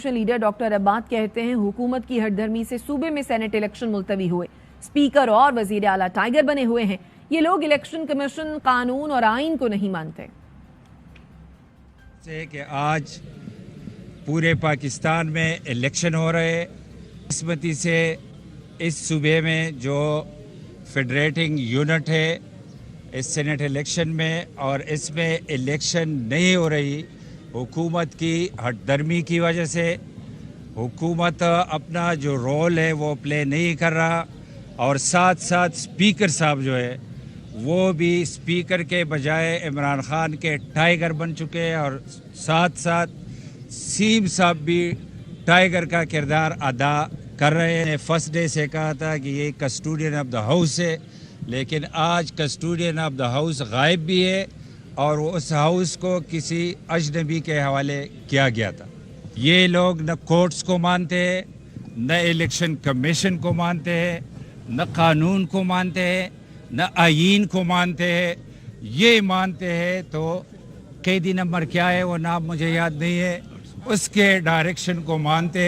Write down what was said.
Leader doctor عباد کہتے ہیں حکومت کی ہٹ دھرمی سے صوبے میں سینٹ الیکشن ملتوی ہوئے، اسپیکر اور وزیر اعلیٰ ٹائیگر بنے ہوئے ہیں۔ یہ لوگ الیکشن کمیشن، قانون اور آئین کو نہیں مانتے۔ کہ آج پورے پاکستان میں الیکشن ہو رہے، قسمتی سے اس صوبے میں جو فیڈریٹنگ یونٹ ہے اس سینٹ الیکشن میں، اور اس میں الیکشن نہیں ہو رہی حکومت کی ہٹ درمی کی وجہ سے۔ حکومت اپنا جو رول ہے وہ پلے نہیں کر رہا، اور ساتھ ساتھ اسپیکر صاحب جو ہے وہ بھی اسپیکر کے بجائے عمران خان کے ٹائیگر بن چکے ہیں، اور ساتھ ساتھ سیم صاحب بھی ٹائیگر کا کردار ادا کر رہے ہیں۔ فرسٹ ڈے سے کہا تھا کہ یہ کسٹوڈین آف دا ہاؤس ہے، لیکن آج کسٹوڈین آف دا ہاؤس غائب بھی ہے، اور اس ہاؤس کو کسی اجنبی کے حوالے کیا گیا تھا۔ یہ لوگ نہ کورٹس کو مانتے ہیں، نہ الیکشن کمیشن کو مانتے ہیں، نہ قانون کو مانتے ہیں، نہ آئین کو مانتے ہیں۔ یہ مانتے ہیں تو قیدی نمبر کیا ہے وہ نام مجھے یاد نہیں ہے، اس کے ڈائریکشن کو مانتے ہیں۔